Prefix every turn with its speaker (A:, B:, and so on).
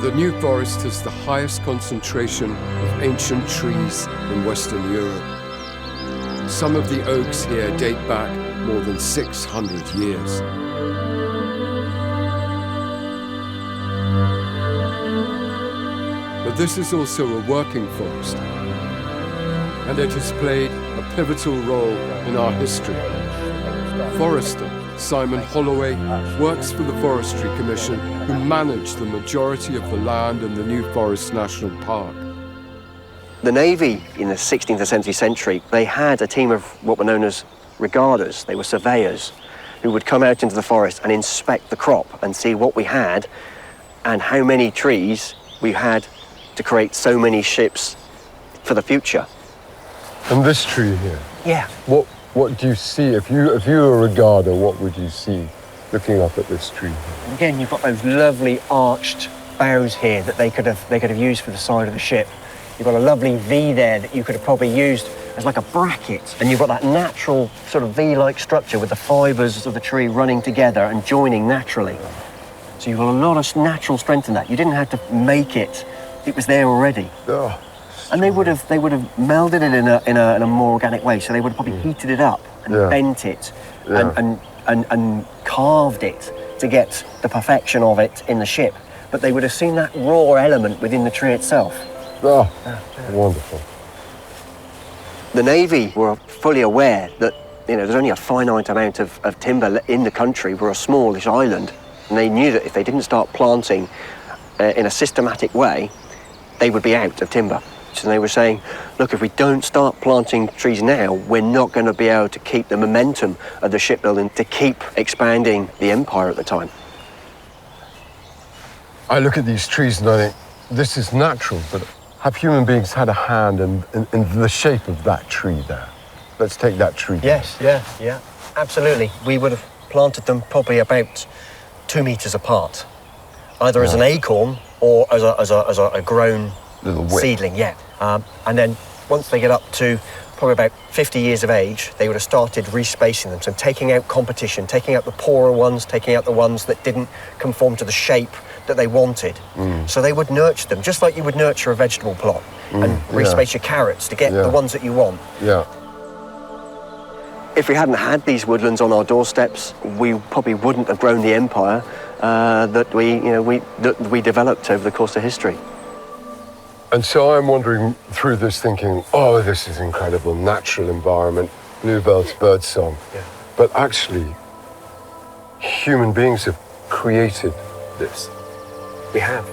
A: The New Forest has the highest concentration of ancient trees in Western Europe. Some of the oaks here date back more than 600 years. But this is also a working forest, and it has played a pivotal role in our history. Forester Simon Holloway works for the Forestry Commission, who manage the majority of the land in the New Forest National Park.
B: The Navy in the 16th and 17th century, they had a team of what were known as regarders. They were surveyors who would come out into the forest and inspect the crop and see what we had and how many trees we had to create so many ships for the future.
C: And this tree here?
B: Yeah.
C: What do you see? If you were a regarder, what would you see looking up at this tree?
B: Again, you've got those lovely arched boughs here that they could have used for the side of the ship. You've got a lovely V there that you could have probably used as like a bracket. And you've got that natural sort of V-like structure with the fibres of the tree running together and joining naturally. So you've got a lot of natural strength in that. You didn't have to make it. It was there already.
C: Oh.
B: And they would have melded it in a more organic way. So they would have probably heated it up and bent it and carved it to get the perfection of it in the ship. But they would have seen that raw element within the tree itself.
C: Oh, wonderful.
B: The Navy were fully aware that there's only a finite amount of timber in the country. We're a smallish island, and they knew that if they didn't start planting in a systematic way, they would be out of timber. And they were saying, look, if we don't start planting trees now, we're not going to be able to keep the momentum of the shipbuilding to keep expanding the empire at the time.
C: I look at these trees and I think, this is natural, but have human beings had a hand in the shape of that tree there? Let's take that tree.
B: Yes, yeah, absolutely. We would have planted them probably about 2 meters apart, either as an acorn or as a grown seedling, and then once they get up to probably about 50 years of age, they would have started respacing them. So taking out competition, taking out the poorer ones, taking out the ones that didn't conform to the shape that they wanted. So they would nurture them, just like you would nurture a vegetable plot and respace your carrots to get the ones that you want.
C: Yeah.
B: If we hadn't had these woodlands on our doorsteps, we probably wouldn't have grown the empire that we developed over the course of history.
C: And so I'm wandering through this thinking, oh, this is incredible, natural environment, bluebells, birdsong.
B: Yeah.
C: But actually, human beings have created this.
B: We have.